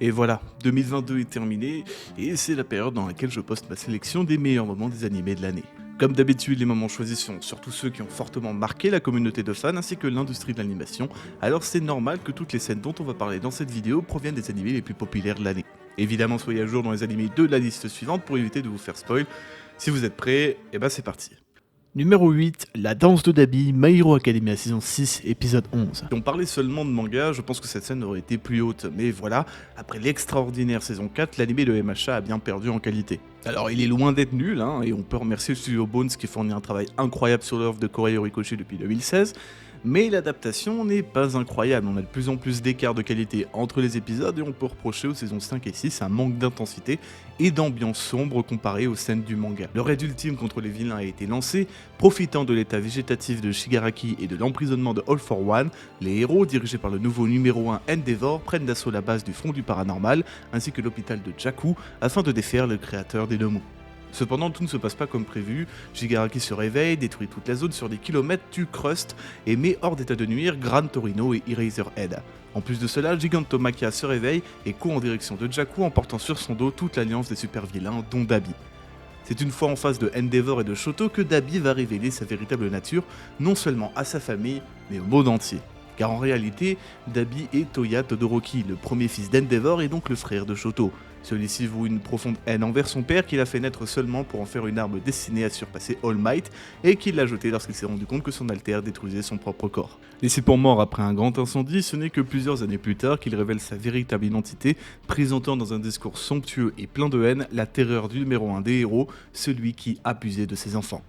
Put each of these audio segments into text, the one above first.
Et voilà, 2022 est terminé, et c'est la période dans laquelle je poste ma sélection des meilleurs moments des animés de l'année. Comme d'habitude, les moments choisis sont surtout ceux qui ont fortement marqué la communauté de fans ainsi que l'industrie de l'animation, alors c'est normal que toutes les scènes dont on va parler dans cette vidéo proviennent des animés les plus populaires de l'année. Évidemment, soyez à jour dans les animés de la liste suivante pour éviter de vous faire spoil. Si vous êtes prêts, et ben c'est parti. Numéro 8, La danse de Dabi, My Hero Academia saison 6, épisode 11. Si on parlait seulement de manga, je pense que cette scène aurait été plus haute, mais voilà, après l'extraordinaire saison 4, l'anime de MHA a bien perdu en qualité. Alors il est loin d'être nul, et on peut remercier le studio Bones qui fournit un travail incroyable sur l'œuvre de Korei Horikoshi depuis 2016, mais l'adaptation n'est pas incroyable, on a de plus en plus d'écart de qualité entre les épisodes et on peut reprocher aux saisons 5 et 6 un manque d'intensité et d'ambiance sombre comparé aux scènes du manga. Le raid ultime contre les vilains a été lancé, profitant de l'état végétatif de Shigaraki et de l'emprisonnement de All for One, les héros, dirigés par le nouveau numéro 1 Endeavor, prennent d'assaut la base du Front du Paranormal, ainsi que l'hôpital de Jakku, afin de défaire le créateur des Nomu. Cependant, tout ne se passe pas comme prévu, Shigaraki se réveille, détruit toute la zone sur des kilomètres, tue Crust et met hors d'état de nuire Gran Torino et Eraserhead. En plus de cela, Gigantomachia se réveille et court en direction de Jakku en portant sur son dos toute l'alliance des super vilains, dont Dabi. C'est une fois en face de Endeavor et de Shoto que Dabi va révéler sa véritable nature, non seulement à sa famille, mais au monde entier. Car en réalité, Dabi est Toya Todoroki, le premier fils d'Endeavor et donc le frère de Shoto. Celui-ci voue une profonde haine envers son père qu'il a fait naître seulement pour en faire une arme destinée à surpasser All Might et qu'il l'a jeté lorsqu'il s'est rendu compte que son altère détruisait son propre corps. Laissé pour mort après un grand incendie, ce n'est que plusieurs années plus tard qu'il révèle sa véritable identité, présentant dans un discours somptueux et plein de haine la terreur du numéro 1 des héros, celui qui abusait de ses enfants.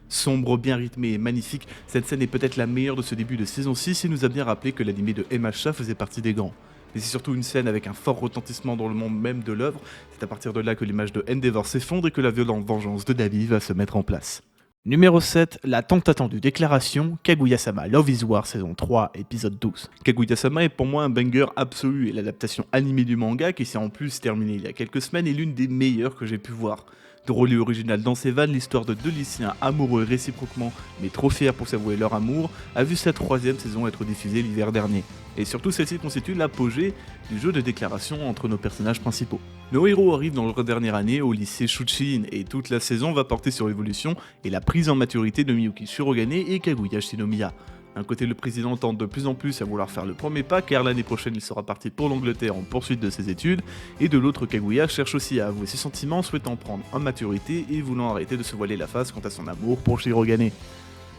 Sombre, bien rythmé et magnifique, cette scène est peut-être la meilleure de ce début de saison 6 et nous a bien rappelé que l'anime de MHA faisait partie des grands. Mais c'est surtout une scène avec un fort retentissement dans le monde même de l'œuvre, c'est à partir de là que l'image de Endeavor s'effondre et que la violente vengeance de Dabi va se mettre en place. Numéro 7, la tant attendue déclaration, Kaguya-sama Love is War saison 3, épisode 12. Kaguya-sama est pour moi un banger absolu et l'adaptation animée du manga, qui s'est en plus terminée il y a quelques semaines, est l'une des meilleures que j'ai pu voir. Drôle et original dans ses vannes, l'histoire de deux lycéens amoureux réciproquement, mais trop fiers pour s'avouer leur amour, a vu sa troisième saison être diffusée l'hiver dernier. Et surtout, celle-ci constitue l'apogée du jeu de déclaration entre nos personnages principaux. Nos héros arrivent dans leur dernière année au lycée Shuchin, et toute la saison va porter sur l'évolution et la prise en maturité de Miyuki Shirogane et Kaguya Shinomiya. D'un côté, le président tente de plus en plus à vouloir faire le premier pas, car l'année prochaine il sera parti pour l'Angleterre en poursuite de ses études, et de l'autre, Kaguya cherche aussi à avouer ses sentiments, souhaitant prendre en maturité et voulant arrêter de se voiler la face quant à son amour pour Shirogane.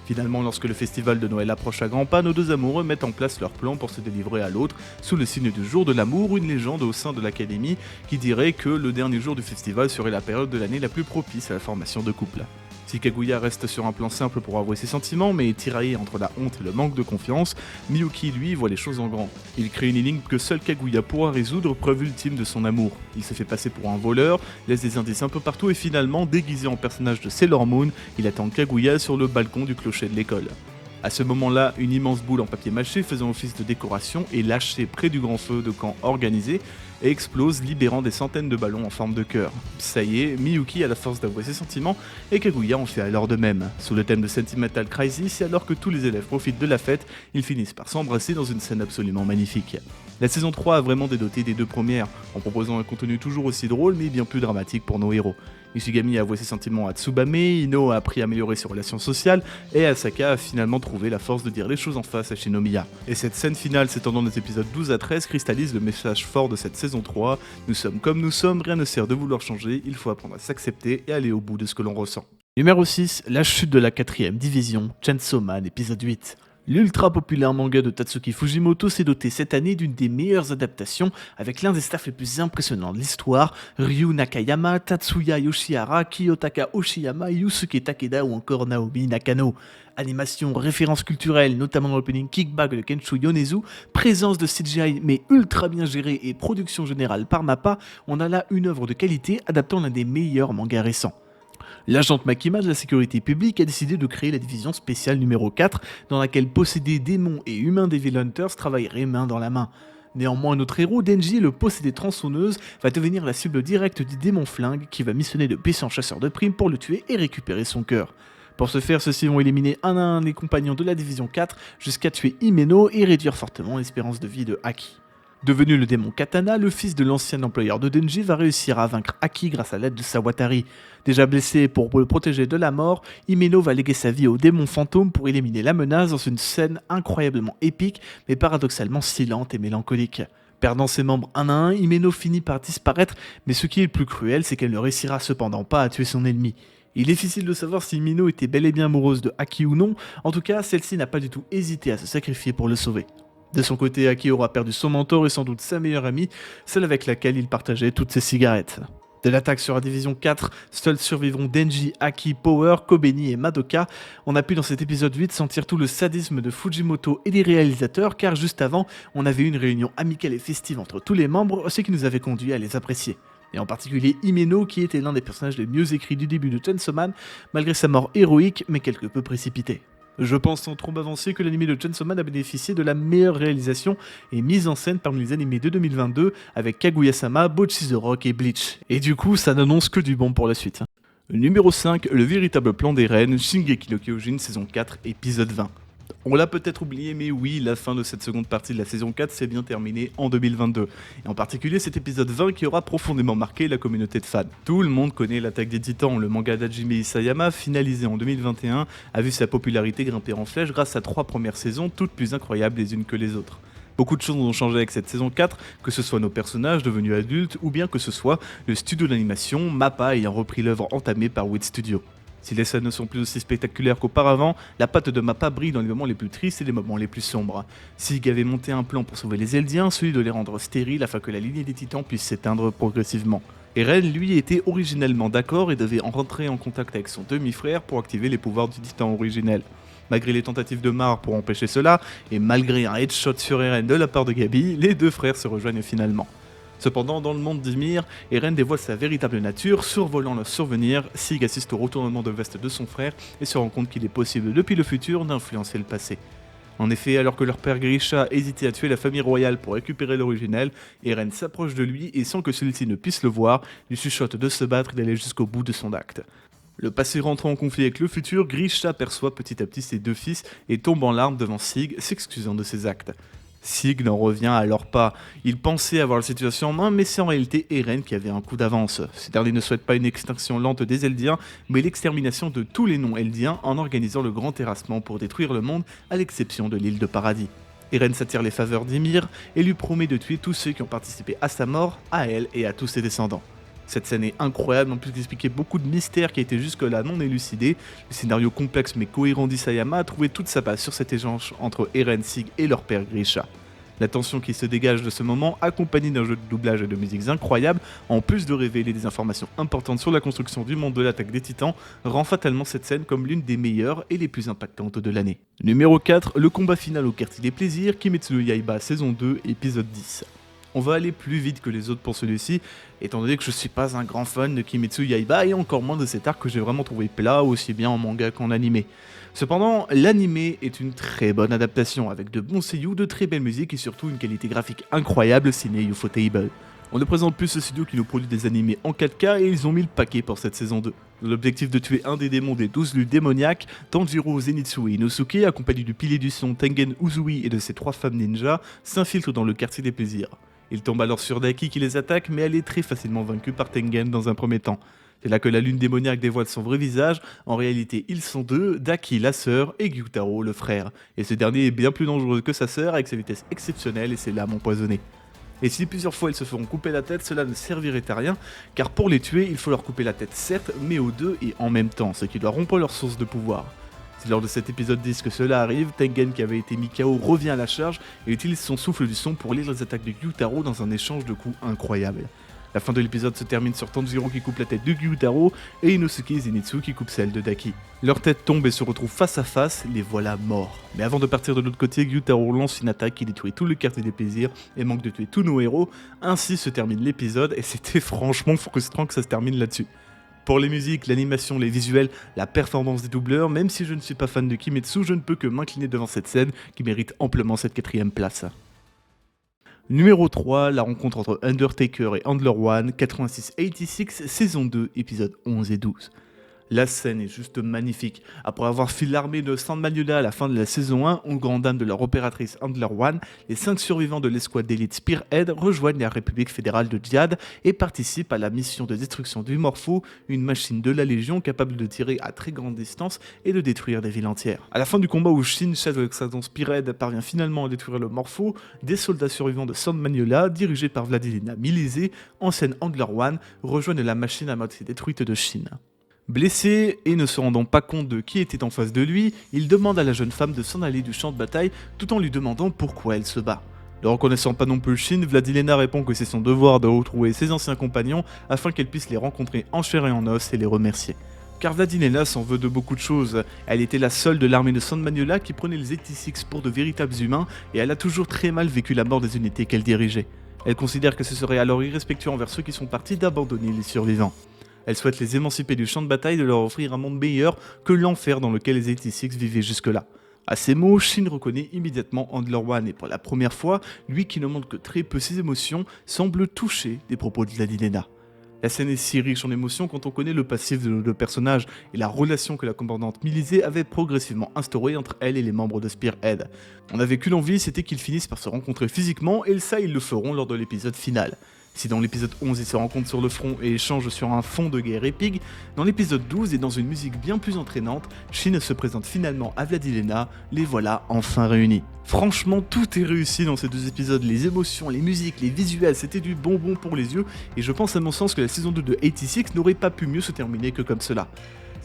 Finalement, lorsque le festival de Noël approche à grands pas, nos deux amoureux mettent en place leur plan pour se délivrer à l'autre, sous le signe du jour de l'amour, une légende au sein de l'académie qui dirait que le dernier jour du festival serait la période de l'année la plus propice à la formation de couple. Si Kaguya reste sur un plan simple pour avouer ses sentiments, mais est tiraillé entre la honte et le manque de confiance, Miyuki lui voit les choses en grand. Il crée une énigme que seul Kaguya pourra résoudre, preuve ultime de son amour. Il se fait passer pour un voleur, laisse des indices un peu partout et finalement, déguisé en personnage de Sailor Moon, il attend Kaguya sur le balcon du clocher de l'école. À ce moment-là, une immense boule en papier mâché faisant office de décoration est lâchée près du grand feu de camp organisé et explose, libérant des centaines de ballons en forme de cœur. Ça y est, Miyuki a la force d'avouer ses sentiments et Kaguya en fait alors de même. Sous le thème de Sentimental Crisis, et alors que tous les élèves profitent de la fête, ils finissent par s'embrasser dans une scène absolument magnifique. La saison 3 a vraiment dédoté des deux premières, en proposant un contenu toujours aussi drôle mais bien plus dramatique pour nos héros. Ishigami a avoué ses sentiments à Tsubame, Ino a appris à améliorer ses relations sociales, et Asaka a finalement trouvé la force de dire les choses en face à Shinomiya. Et cette scène finale s'étendant des épisodes 12 à 13 cristallise le message fort de cette saison 3, nous sommes comme nous sommes, rien ne sert de vouloir changer, il faut apprendre à s'accepter et aller au bout de ce que l'on ressent. Numéro 6, la chute de la 4ème division, Chainsaw Man épisode 8. L'ultra populaire manga de Tatsuki Fujimoto s'est doté cette année d'une des meilleures adaptations avec l'un des staffs les plus impressionnants de l'histoire, Ryu Nakayama, Tatsuya Yoshihara, Kiyotaka Oshiyama, Yusuke Takeda ou encore Naomi Nakano. Animation, références culturelles, notamment dans l'opening Kickback de Kenshu Yonezu, présence de CGI mais ultra bien gérée et production générale par Mappa, on a là une œuvre de qualité adaptant l'un des meilleurs mangas récents. L'agente Makima de la sécurité publique a décidé de créer la division spéciale numéro 4, dans laquelle possédés démons et humains Devil Hunters travailleraient main dans la main. Néanmoins, notre héros, Denji, le possédé tronçonneuse, va devenir la cible directe du démon flingue qui va missionner de puissants chasseurs de primes pour le tuer et récupérer son cœur. Pour ce faire, ceux-ci vont éliminer un à un les compagnons de la division 4 jusqu'à tuer Himeno et réduire fortement l'espérance de vie de Haki. Devenu le démon Katana, le fils de l'ancien employeur de Denji va réussir à vaincre Aki grâce à l'aide de Sawatari. Déjà blessé pour le protéger de la mort, Himeno va léguer sa vie au démon fantôme pour éliminer la menace dans une scène incroyablement épique mais paradoxalement silente et mélancolique. Perdant ses membres un à un, Himeno finit par disparaître, mais ce qui est le plus cruel, c'est qu'elle ne réussira cependant pas à tuer son ennemi. Il est difficile de savoir si Himeno était bel et bien amoureuse de Aki ou non, en tout cas celle-ci n'a pas du tout hésité à se sacrifier pour le sauver. De son côté, Aki aura perdu son mentor et sans doute sa meilleure amie, celle avec laquelle il partageait toutes ses cigarettes. De l'attaque sur la division 4, seuls survivront Denji, Aki, Power, Kobeni et Madoka. On a pu dans cet épisode 8 sentir tout le sadisme de Fujimoto et des réalisateurs car juste avant, on avait eu une réunion amicale et festive entre tous les membres, ce qui nous avait conduit à les apprécier. Et en particulier Himeno qui était l'un des personnages les mieux écrits du début de Chainsaw Man, malgré sa mort héroïque mais quelque peu précipitée. Je pense sans trop avancer que l'anime de Chainsaw Man a bénéficié de la meilleure réalisation et mise en scène parmi les animés de 2022 avec Kaguya-sama, Bocchi the Rock et Bleach. Et du coup, ça n'annonce que du bon pour la suite. Numéro 5, le véritable plan d'Eren, Shingeki no Kyojin saison 4, épisode 20. On l'a peut-être oublié, mais oui, la fin de cette seconde partie de la saison 4 s'est bien terminée en 2022. Et en particulier cet épisode 20 qui aura profondément marqué la communauté de fans. Tout le monde connaît l'Attaque des Titans, le manga d'Hajime Isayama, finalisé en 2021, a vu sa popularité grimper en flèche grâce à 3 premières saisons, toutes plus incroyables les unes que les autres. Beaucoup de choses ont changé avec cette saison 4, que ce soit nos personnages devenus adultes, ou bien que ce soit le studio d'animation, MAPPA ayant repris l'œuvre entamée par Wit Studio. Si les scènes ne sont plus aussi spectaculaires qu'auparavant, la patte de MAPPA brille dans les moments les plus tristes et les moments les plus sombres. Sig avait monté un plan pour sauver les Eldiens, celui de les rendre stériles afin que la lignée des Titans puisse s'éteindre progressivement. Eren, lui, était originellement d'accord et devait en rentrer en contact avec son demi-frère pour activer les pouvoirs du Titan originel. Malgré les tentatives de Mar pour empêcher cela, et malgré un headshot sur Eren de la part de Gabi, les deux frères se rejoignent finalement. Cependant, dans le monde d'Ymir, Eren dévoile sa véritable nature, survolant leur survenir. Sig assiste au retournement de veste de son frère et se rend compte qu'il est possible depuis le futur d'influencer le passé. En effet, alors que leur père Grisha hésitait à tuer la famille royale pour récupérer l'originel, Eren s'approche de lui et sans que celui-ci ne puisse le voir, lui chuchote de se battre et d'aller jusqu'au bout de son acte. Le passé rentrant en conflit avec le futur, Grisha perçoit petit à petit ses deux fils et tombe en larmes devant Sig, s'excusant de ses actes. Sig n'en revient alors pas. Il pensait avoir la situation en main, mais c'est en réalité Eren qui avait un coup d'avance. Ce dernier ne souhaite pas une extinction lente des Eldiens, mais l'extermination de tous les non-Eldiens en organisant le grand terrassement pour détruire le monde, à l'exception de l'île de Paradis. Eren s'attire les faveurs d'Ymir et lui promet de tuer tous ceux qui ont participé à sa mort, à elle et à tous ses descendants. Cette scène est incroyable en plus d'expliquer beaucoup de mystères qui étaient jusque-là non élucidés. Le scénario complexe mais cohérent d'Isayama a trouvé toute sa base sur cet échange entre Eren, Sig et leur père Grisha. La tension qui se dégage de ce moment, accompagnée d'un jeu de doublage et de musiques incroyables, en plus de révéler des informations importantes sur la construction du monde de l'attaque des Titans, rend fatalement cette scène comme l'une des meilleures et les plus impactantes de l'année. Numéro 4, le combat final au quartier des plaisirs, Kimetsu no Yaiba saison 2, épisode 10. On va aller plus vite que les autres pour celui-ci, étant donné que je suis pas un grand fan de Kimetsu Yaiba et encore moins de cet arc que j'ai vraiment trouvé plat, aussi bien en manga qu'en animé. Cependant, l'animé est une très bonne adaptation, avec de bons seiyuu, de très belle musique et surtout une qualité graphique incroyable signée Ufotable. On ne présente plus ce studio qui nous produit des animés en 4K et ils ont mis le paquet pour cette saison 2. L'objectif de tuer un des démons des 12 lunes démoniaques, Tanjiro Zenitsu et Inosuke, accompagné du pilier du son Tengen Uzui et de ses 3 femmes ninjas, s'infiltrent dans le quartier des plaisirs. Ils tombent alors sur Daki qui les attaque, mais elle est très facilement vaincue par Tengen dans un premier temps. C'est là que la lune démoniaque dévoile son vrai visage. En réalité, ils sont deux, Daki la sœur et Gyutaro le frère. Et ce dernier est bien plus dangereux que sa sœur avec sa vitesse exceptionnelle et ses lames empoisonnées. Et si plusieurs fois ils se feront couper la tête, cela ne servirait à rien, car pour les tuer, il faut leur couper la tête certes, mais aux deux et en même temps, ce qui doit rompre leur source de pouvoir. C'est lors de cet épisode 10 que cela arrive, Tengen qui avait été mis KO revient à la charge et utilise son souffle du son pour lire les attaques de Gyutaro dans un échange de coups incroyable. La fin de l'épisode se termine sur Tanjiro qui coupe la tête de Gyutaro et Inosuke Zenitsu qui coupe celle de Daki. Leurs têtes tombent et se retrouvent face à face, les voilà morts. Mais avant de partir de l'autre côté, Gyutaro lance une attaque qui détruit tout le quartier des plaisirs et manque de tuer tous nos héros. Ainsi se termine l'épisode et c'était franchement frustrant que ça se termine là-dessus. Pour les musiques, l'animation, les visuels, la performance des doubleurs, même si je ne suis pas fan de Kimetsu, je ne peux que m'incliner devant cette scène qui mérite amplement cette 4ème place. Numéro 3, la rencontre entre Undertaker et Handler One, 86-86, saison 2, épisodes 11 et 12. La scène est juste magnifique. Après avoir fui l'armée de San Magnolia à la fin de la saison 1, aux grandes dames de leur opératrice Handler One, les 5 survivants de l'escouade d'élite Spearhead rejoignent la République fédérale de Djihad et participent à la mission de destruction du Morpho, une machine de la Légion capable de tirer à très grande distance et de détruire des villes entières. À la fin du combat où Shin, chef de l'extraction Spearhead, parvient finalement à détruire le Morpho, des soldats survivants de San Magnolia, dirigés par Vladilena Milizé, ancienne Handler One, rejoignent la machine à moitié détruite de Shin. Blessé et ne se rendant pas compte de qui était en face de lui, il demande à la jeune femme de s'en aller du champ de bataille tout en lui demandant pourquoi elle se bat. Ne reconnaissant pas non plus Shin, Vladilena répond que c'est son devoir de retrouver ses anciens compagnons afin qu'elle puisse les rencontrer en chair et en os et les remercier. Car Vladilena s'en veut de beaucoup de choses. Elle était la seule de l'armée de San Magnolia qui prenait les 86 pour de véritables humains et elle a toujours très mal vécu la mort des unités qu'elle dirigeait. Elle considère que ce serait alors irrespectueux envers ceux qui sont partis d'abandonner les survivants. Elle souhaite les émanciper du champ de bataille et de leur offrir un monde meilleur que l'enfer dans lequel les 86 vivaient jusque-là. À ces mots, Shin reconnaît immédiatement Handler One et pour la première fois, lui qui ne montre que très peu ses émotions, semble touché des propos de Vladilena. La scène est si riche en émotions quand on connaît le passif de nos deux personnages et la relation que la commandante Milizé avait progressivement instaurée entre elle et les membres de Spearhead. On n'avait qu'une envie, c'était qu'ils finissent par se rencontrer physiquement et ça ils le feront lors de l'épisode final. Si dans l'épisode 11 ils se rencontrent sur le front et échangent sur un fond de guerre épique, dans l'épisode 12 et dans une musique bien plus entraînante, Shin se présente finalement à Vladilena, les voilà enfin réunis. Franchement, tout est réussi dans ces deux épisodes, les émotions, les musiques, les visuels, c'était du bonbon pour les yeux, et je pense à mon sens que la saison 2 de 86 n'aurait pas pu mieux se terminer que comme cela.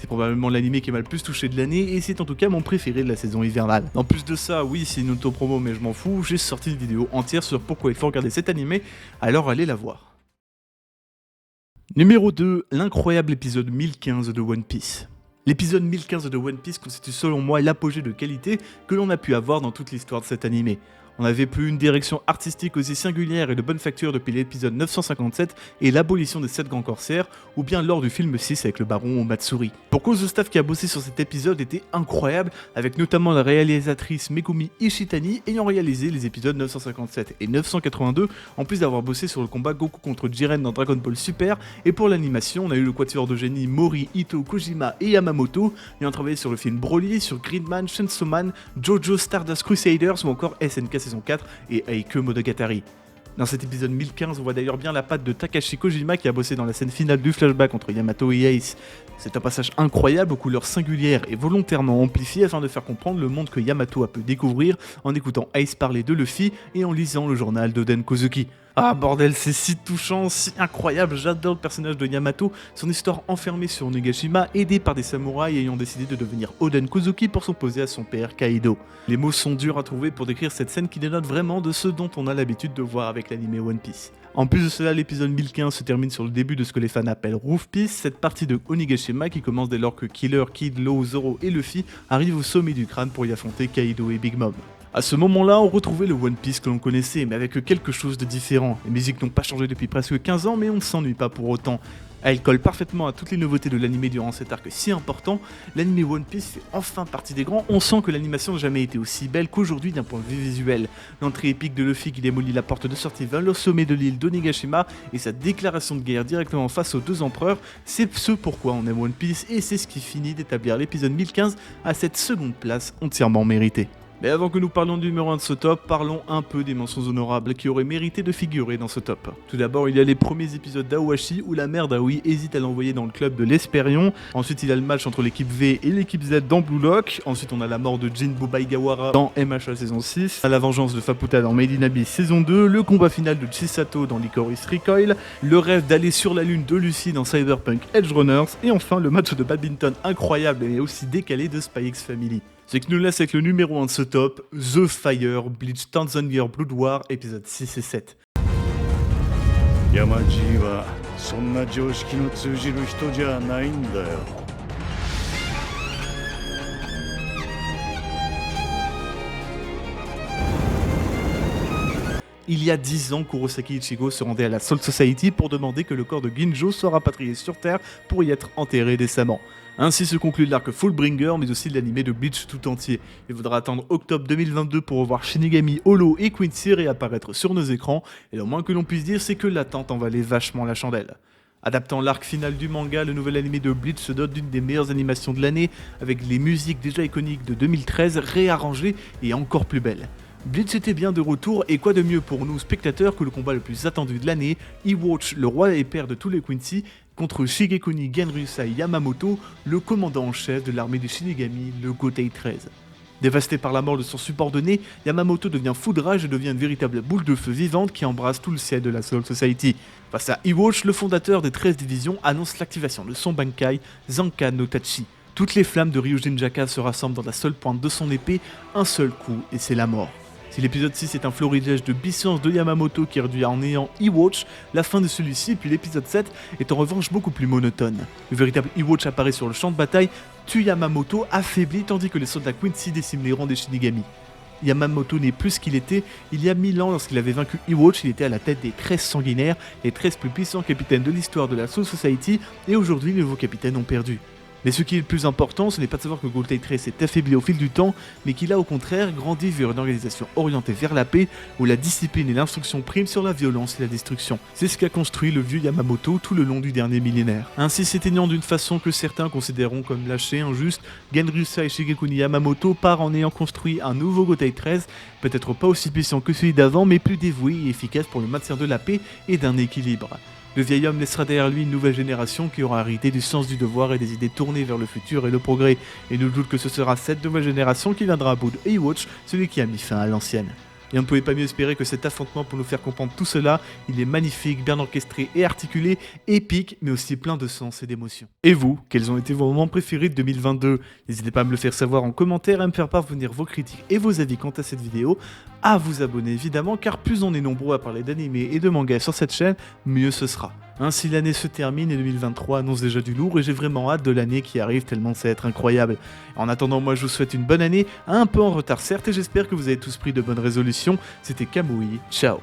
C'est probablement l'anime qui m'a le plus touché de l'année et c'est en tout cas mon préféré de la saison hivernale. En plus de ça, oui c'est une auto-promo mais je m'en fous, j'ai sorti une vidéo entière sur pourquoi il faut regarder cet anime, alors allez la voir. Numéro 2, l'incroyable épisode 1015 de One Piece. L'épisode 1015 de One Piece constitue selon moi l'apogée de qualité que l'on a pu avoir dans toute l'histoire de cet anime. On n'avait plus une direction artistique aussi singulière et de bonne facture depuis l'épisode 957 et l'abolition des 7 grands corsaires, ou bien lors du film 6 avec le baron Matsuri. Pour cause, le staff qui a bossé sur cet épisode était incroyable, avec notamment la réalisatrice Megumi Ishitani ayant réalisé les épisodes 957 et 982, en plus d'avoir bossé sur le combat Goku contre Jiren dans Dragon Ball Super, et pour l'animation, on a eu le quatuor de génie Mori, Ito, Kojima et Yamamoto, ayant travaillé sur le film Broly, sur Gridman, Chainsaw Man, Jojo Stardust Crusaders ou encore SNK saison 4 et Aike Monogatari. Dans cet épisode 1015, on voit d'ailleurs bien la patte de Takashi Kojima qui a bossé dans la scène finale du flashback entre Yamato et Ace. C'est un passage incroyable aux couleurs singulières et volontairement amplifiées afin de faire comprendre le monde que Yamato a pu découvrir en écoutant Ace parler de Luffy et en lisant le journal d'Oden Kozuki. Ah bordel, c'est si touchant, si incroyable, j'adore le personnage de Yamato, son histoire enfermée sur Onigashima, aidé par des samouraïs ayant décidé de devenir Oden Kozuki pour s'opposer à son père Kaido. Les mots sont durs à trouver pour décrire cette scène qui dénote vraiment de ce dont on a l'habitude de voir avec l'anime One Piece. En plus de cela, l'épisode 1015 se termine sur le début de ce que les fans appellent Roof Piece, cette partie de Onigashima qui commence dès lors que Killer, Kid, Law, Zoro et Luffy arrivent au sommet du crâne pour y affronter Kaido et Big Mom. À ce moment-là, on retrouvait le One Piece que l'on connaissait, mais avec quelque chose de différent. Les musiques n'ont pas changé depuis presque 15 ans, mais on ne s'ennuie pas pour autant. Elle colle parfaitement à toutes les nouveautés de l'anime durant cet arc si important. L'anime One Piece fait enfin partie des grands. On sent que l'animation n'a jamais été aussi belle qu'aujourd'hui d'un point de vue visuel. L'entrée épique de Luffy qui démolit la porte de sortie vers le sommet de l'île d'Onigashima et sa déclaration de guerre directement face aux deux empereurs, c'est ce pourquoi on aime One Piece et c'est ce qui finit d'établir l'épisode 1015 à cette seconde place entièrement méritée. Mais avant que nous parlions du numéro 1 de ce top, parlons un peu des mentions honorables qui auraient mérité de figurer dans ce top. Tout d'abord, il y a les premiers épisodes d'Awashi où la mère d'Aoi hésite à l'envoyer dans le club de l'Espérion. Ensuite, il y a le match entre l'équipe V et l'équipe Z dans Blue Lock. Ensuite, on a la mort de Jinbo Baigawara dans MHA saison 6, la vengeance de Faputa dans Made in Abyss saison 2, le combat final de Chisato dans Licorice Recoil, le rêve d'aller sur la lune de Lucy dans Cyberpunk Edge Runners, et enfin le match de badminton incroyable et aussi décalé de Spy X Family. Ce qui nous laisse avec le numéro 1 de ce top, The Fire, Bleach Thousand Year Blood War, épisodes 6 et 7. Yamaji wa sonna jōshiki no tsujiru hito ja nai n da yo. Il y a 10 ans, Kurosaki Ichigo se rendait à la Soul Society pour demander que le corps de Ginjo soit rapatrié sur Terre pour y être enterré décemment. Ainsi se conclut l'arc Fullbringer, mais aussi l'anime de Bleach tout entier. Il faudra attendre octobre 2022 pour revoir Shinigami, Hollow et Quincy réapparaître sur nos écrans, et le moins que l'on puisse dire, c'est que l'attente en valait vachement la chandelle. Adaptant l'arc final du manga, le nouvel animé de Bleach se dote d'une des meilleures animations de l'année, avec les musiques déjà iconiques de 2013 réarrangées et encore plus belles. Bleach était bien de retour, et quoi de mieux pour nous spectateurs que le combat le plus attendu de l'année, Iwatch, le roi et père de tous les Quincy, contre Shigekuni Genryusai Yamamoto, le commandant en chef de l'armée des Shinigami, le Gotei 13. Dévasté par la mort de son subordonné, Yamamoto devient fou de rage et devient une véritable boule de feu vivante qui embrasse tout le ciel de la Soul Society. Face à Iwatch, le fondateur des 13 divisions annonce l'activation de son Bankai, Zanka no Tachi. Toutes les flammes de Ryujin Jaka se rassemblent dans la seule pointe de son épée, un seul coup et c'est la mort. Si l'épisode 6 est un florilège de puissance de Yamamoto qui réduit en néant Iwatch, la fin de celui-ci, puis l'épisode 7, est en revanche beaucoup plus monotone. Le véritable Iwatch apparaît sur le champ de bataille, tue Yamamoto affaibli tandis que les soldats Quincy déciment les rangs des Shinigami. Yamamoto n'est plus ce qu'il était, il y a 1000 ans lorsqu'il avait vaincu Iwatch, il était à la tête des 13 sanguinaires, les 13 plus puissants capitaines de l'histoire de la Soul Society, et aujourd'hui les nouveaux capitaines ont perdu. Mais ce qui est le plus important, ce n'est pas de savoir que Gotei 13 s'est affaibli au fil du temps, mais qu'il a au contraire grandi vers une organisation orientée vers la paix, où la discipline et l'instruction priment sur la violence et la destruction. C'est ce qu'a construit le vieux Yamamoto tout le long du dernier millénaire. Ainsi s'éteignant d'une façon que certains considéreront comme lâchée, injuste, Genryusai Shigekuni Yamamoto part en ayant construit un nouveau Gotei 13, peut-être pas aussi puissant que celui d'avant, mais plus dévoué et efficace pour le maintien de la paix et d'un équilibre. Le vieil homme laissera derrière lui une nouvelle génération qui aura hérité du sens du devoir et des idées tournées vers le futur et le progrès. Et nul doute que ce sera cette nouvelle génération qui viendra à bout de Iwatch, celui qui a mis fin à l'ancienne. Et on ne pouvait pas mieux espérer que cet affrontement pour nous faire comprendre tout cela. Il est magnifique, bien orchestré et articulé, épique, mais aussi plein de sens et d'émotions. Et vous, quels ont été vos moments préférés de 2022 ? N'hésitez pas à me le faire savoir en commentaire et à me faire parvenir vos critiques et vos avis quant à cette vidéo. À vous abonner évidemment, car plus on est nombreux à parler d'animés et de mangas sur cette chaîne, mieux ce sera. Ainsi l'année se termine et 2023 annonce déjà du lourd et j'ai vraiment hâte de l'année qui arrive tellement ça va être incroyable. En attendant, moi je vous souhaite une bonne année, un peu en retard certes, et j'espère que vous avez tous pris de bonnes résolutions. C'était Kamui, ciao.